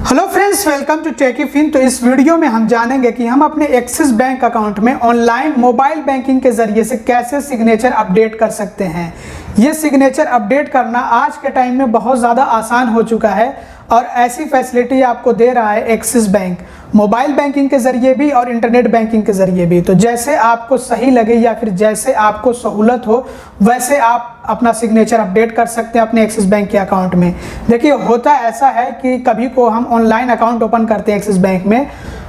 Hello friends, welcome to Techyfin. तो इस video में हम जानेंगे कि हम अपने एक्सिस बैंक अकाउंट में ऑनलाइन मोबाइल बैंकिंग के जरिए से कैसे सिग्नेचर अपडेट कर सकते हैं। ये सिग्नेचर अपडेट करना आज के टाइम में बहुत ज़्यादा आसान हो चुका है और ऐसी फैसिलिटी आपको दे रहा है एक्सिस बैंक, मोबाइल बैंकिंग के ज़रिए भी और इंटरनेट बैंकिंग के ज़रिए भी। तो जैसे आपको सही लगे या फिर जैसे आपको सहूलत हो वैसे आप अपना सिग्नेचर अपडेट कर सकते हैं अपने एक्सिस बैंक के अकाउंट में। देखिए, होता ऐसा है कि कभी को हम ऑनलाइन अकाउंट ओपन करते हैं एक्सिस बैंक में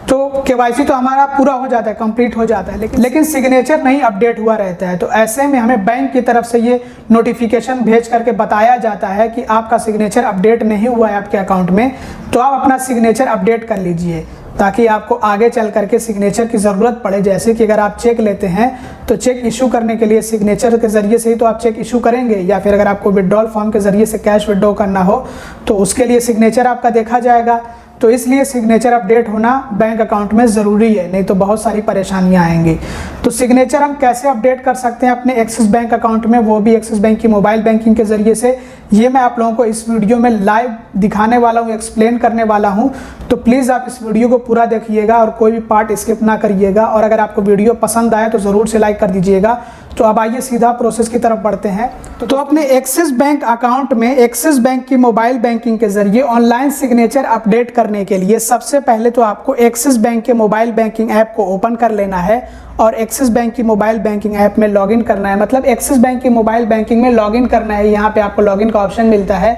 तो केवाईसी तो हमारा पूरा हो जाता है, कंप्लीट हो जाता है, लेकिन सिग्नेचर नहीं अपडेट हुआ रहता है। तो ऐसे में हमें बैंक की तरफ से ये नोटिफिकेशन भेज करके बताया जाता है कि आपका सिग्नेचर अपडेट नहीं हुआ है आपके अकाउंट में, तो आप अपना सिग्नेचर अपडेट कर लीजिए ताकि आपको आगे चल करके सिग्नेचर की ज़रूरत पड़े। जैसे कि अगर आप चेक लेते हैं तो चेक इशू करने के लिए सिग्नेचर के ज़रिए से ही तो आप चेक इशू करेंगे, या फिर अगर आपको विड्रॉल फॉर्म के ज़रिए से कैश विड्रॉ करना हो तो उसके लिए सिग्नेचर आपका देखा जाएगा। तो इसलिए सिग्नेचर अपडेट होना बैंक अकाउंट में ज़रूरी है, नहीं तो बहुत सारी परेशानियां आएंगी। तो सिग्नेचर हम कैसे अपडेट कर सकते हैं अपने एक्सिस बैंक अकाउंट में, वो भी एक्सिस बैंक की मोबाइल बैंकिंग के ज़रिए से, ये मैं आप लोगों को इस वीडियो में लाइव दिखाने वाला हूँ, एक्सप्लेन करने वाला हूँ। तो प्लीज़ आप इस वीडियो को पूरा देखिएगा और कोई भी पार्ट स्किप ना करिएगा। और अगर आपको वीडियो पसंद आए तो ज़रूर से लाइक कर दीजिएगा। तो अब आइए सीधा प्रोसेस की तरफ बढ़ते हैं। तो अपने एक्सिस बैंक अकाउंट में एक्सिस बैंक की मोबाइल बैंकिंग के जरिए ऑनलाइन सिग्नेचर अपडेट करने के लिए सबसे पहले तो आपको एक्सिस बैंक के मोबाइल बैंकिंग ऐप को ओपन कर लेना है और एक्सिस बैंक की मोबाइल बैंकिंग ऐप में लॉगिन करना है। मतलब एक्सिस बैंक की मोबाइल बैंकिंग में लॉगिन करना है। यहाँ पे आपको लॉगिन का ऑप्शन मिलता है।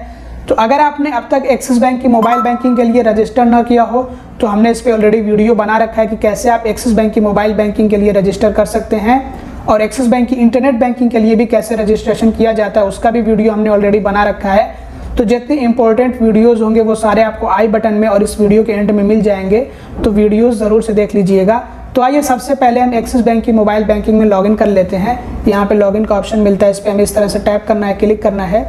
तो अगर आपने अब तक एक्सिस बैंक की मोबाइल बैंकिंग के लिए रजिस्टर ना किया हो तो हमने इस पर ऑलरेडी वीडियो बना रखा है कि कैसे आप एक्सिस बैंक की मोबाइल बैंकिंग के लिए रजिस्टर कर सकते हैं, और एक्सिस बैंक की इंटरनेट बैंकिंग के लिए भी कैसे रजिस्ट्रेशन किया जाता है उसका भी वीडियो हमने ऑलरेडी बना रखा है। तो जितने इंपॉर्टेंट वीडियोस होंगे वो सारे आपको आई बटन में और इस वीडियो के एंड में मिल जाएंगे, तो वीडियोस ज़रूर से देख लीजिएगा। तो आइए सबसे पहले हम एक्सिस बैंक की मोबाइल बैंकिंग में लॉगिन कर लेते हैं। यहाँ पे लॉगिन का ऑप्शन मिलता है, इस पर हमें इस तरह से टैप करना है, क्लिक करना है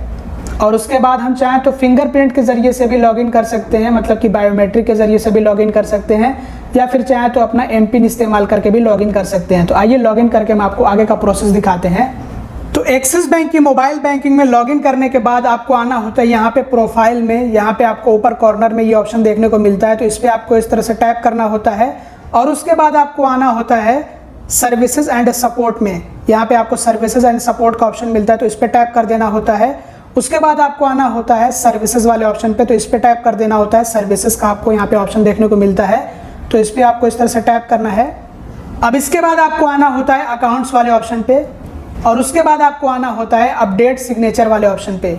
और उसके बाद हम चाहें तो फिंगरप्रिंट के ज़रिए से भी लॉगिन कर सकते हैं, मतलब कि बायोमेट्रिक के ज़रिए से भी लॉगिन कर सकते हैं, या फिर चाहें तो अपना एमपिन इस्तेमाल करके भी लॉगिन कर सकते हैं। तो आइए लॉगिन करके हम आपको आगे का प्रोसेस दिखाते हैं। तो एक्सिस बैंक की मोबाइल बैंकिंग में लॉगिन करने के बाद आपको आना होता है यहाँ पे प्रोफाइल में। यहाँ पे आपको ऊपर कॉर्नर में ये ऑप्शन देखने को मिलता है, तो इस पर आपको इस तरह से टैप करना होता है और उसके बाद आपको आना होता है सर्विसेज एंड सपोर्ट में। यहाँ पे आपको सर्विसेज एंड सपोर्ट का ऑप्शन मिलता है, तो इस पर टैप कर देना होता है। उसके बाद आपको आना होता है सर्विसेज वाले ऑप्शन पे, तो इस पर टैप कर देना होता है। सर्विसेज का आपको यहाँ पे ऑप्शन देखने को मिलता है, तो इस पर आपको इस तरह से टैप करना है। अब इसके बाद आपको आना होता है अकाउंट्स वाले ऑप्शन पे और उसके बाद आपको आना होता है अपडेट सिग्नेचर वाले ऑप्शन पे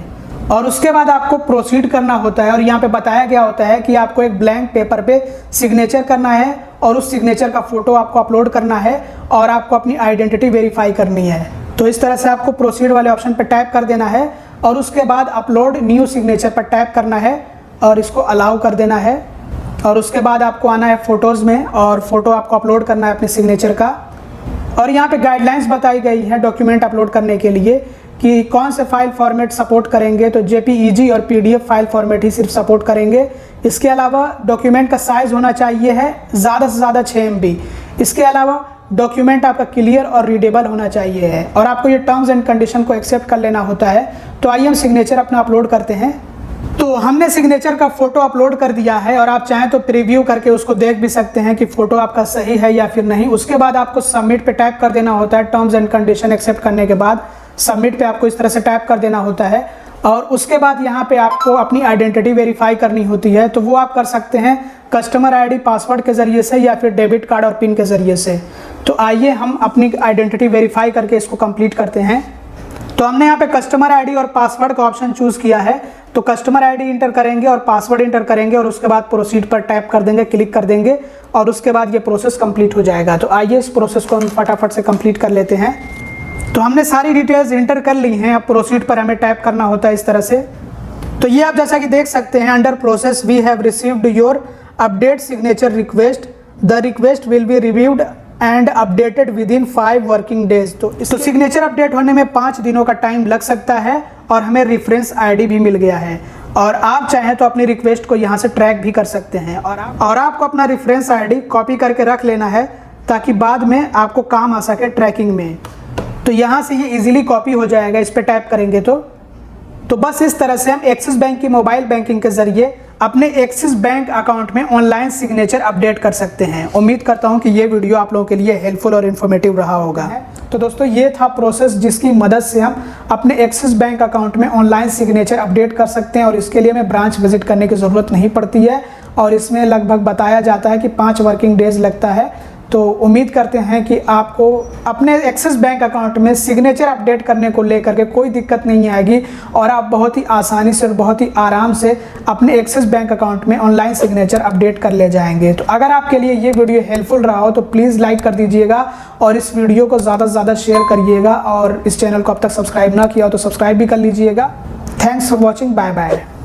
और उसके बाद आपको प्रोसीड करना होता है। और यहाँ पे बताया गया होता है कि आपको एक ब्लैंक पेपर पे सिग्नेचर करना है और उस सिग्नेचर का फोटो आपको अपलोड करना है और आपको अपनी आइडेंटिटी वेरीफाई करनी है। तो इस तरह से आपको प्रोसीड वाले ऑप्शन पर टैप कर देना है और उसके बाद अपलोड न्यू सिग्नेचर पर टैप करना है और इसको अलाउ कर देना है। और उसके बाद आपको आना है फ़ोटोज़ में और फ़ोटो आपको अपलोड करना है अपने सिग्नेचर का। और यहाँ पे गाइडलाइंस बताई गई है डॉक्यूमेंट अपलोड करने के लिए कि कौन से फाइल फॉर्मेट सपोर्ट करेंगे। तो जेपीईजी और पीडीएफ फाइल फॉर्मेट ही सिर्फ सपोर्ट करेंगे। इसके अलावा डॉक्यूमेंट का साइज़ होना चाहिए है ज़्यादा से ज़्यादा 6 MB। इसके अलावा डॉक्यूमेंट आपका क्लियर और रीडेबल होना चाहिए है और आपको ये टर्म्स एंड कंडीशन को एक्सेप्ट कर लेना होता है। तो आइए हम सिग्नेचर अपना अपलोड करते हैं। तो हमने सिग्नेचर का फोटो अपलोड कर दिया है और आप चाहें तो प्रीव्यू करके उसको देख भी सकते हैं कि फोटो आपका सही है या फिर नहीं। उसके बाद आपको सबमिट पे टैप कर देना होता है। टर्म्स एंड कंडीशन एक्सेप्ट करने के बाद सबमिट पे आपको इस तरह से टैप कर देना होता है और उसके बाद यहाँ पे आपको अपनी आइडेंटिटी वेरीफाई करनी होती है। तो वो आप कर सकते हैं कस्टमर आईडी पासवर्ड के ज़रिए से या फिर डेबिट कार्ड और पिन के ज़रिए से। तो आइए हम अपनी आइडेंटिटी वेरीफाई करके इसको कंप्लीट करते हैं। तो हमने यहाँ पे कस्टमर आईडी और पासवर्ड का ऑप्शन चूज़ किया है। तो कस्टमर आईडी इंटर करेंगे और पासवर्ड इंटर करेंगे और उसके बाद प्रोसीड पर टैप कर देंगे, क्लिक कर देंगे और उसके बाद ये प्रोसेस कंप्लीट हो जाएगा। तो आइए इस प्रोसेस को हम फटाफट से कंप्लीट कर लेते हैं। तो हमने सारी डिटेल्स इंटर कर ली हैं। अब प्रोसीड पर हमें टैप करना होता है इस तरह से। तो ये आप जैसा कि देख सकते हैं, under process we have received your update signature request, the request will be reviewed and updated within 5 working days. तो सिग्नेचर अपडेट होने में 5 दिनों का टाइम लग सकता है और हमें रेफरेंस आईडी भी मिल गया है और आप चाहें तो अपनी रिक्वेस्ट को यहाँ से ट्रैक भी कर सकते हैं और आपको अपना रेफरेंस आईडी कॉपी करके रख लेना है ताकि बाद में आपको काम आ सके ट्रैकिंग में। तो यहाँ से ये इजीली कॉपी हो जाएगा, इस पर टैप करेंगे तो बस इस तरह से हम एक्सिस बैंक की मोबाइल बैंकिंग के जरिए अपने एक्सिस बैंक अकाउंट में ऑनलाइन सिग्नेचर अपडेट कर सकते हैं। उम्मीद करता हूं कि ये वीडियो आप लोगों के लिए हेल्पफुल और इन्फॉर्मेटिव रहा होगा। तो दोस्तों ये था प्रोसेस जिसकी मदद से हम अपने एक्सिस बैंक अकाउंट में ऑनलाइन सिग्नेचर अपडेट कर सकते हैं और इसके लिए हमें ब्रांच विजिट करने की ज़रूरत नहीं पड़ती है और इसमें लगभग बताया जाता है कि 5 वर्किंग डेज लगता है। तो उम्मीद करते हैं कि आपको अपने एक्सिस बैंक अकाउंट में सिग्नेचर अपडेट करने को लेकर के कोई दिक्कत नहीं आएगी और आप बहुत ही आसानी से और बहुत ही आराम से अपने एक्सिस बैंक अकाउंट में ऑनलाइन सिग्नेचर अपडेट कर ले जाएंगे। तो अगर आपके लिए ये वीडियो हेल्पफुल रहा हो तो प्लीज़ लाइक कर दीजिएगा और इस वीडियो को ज़्यादा से ज़्यादा शेयर करिएगा और इस चैनल को अब तक सब्सक्राइब ना किया हो तो सब्सक्राइब भी कर लीजिएगा। Thanks for watching. Bye bye.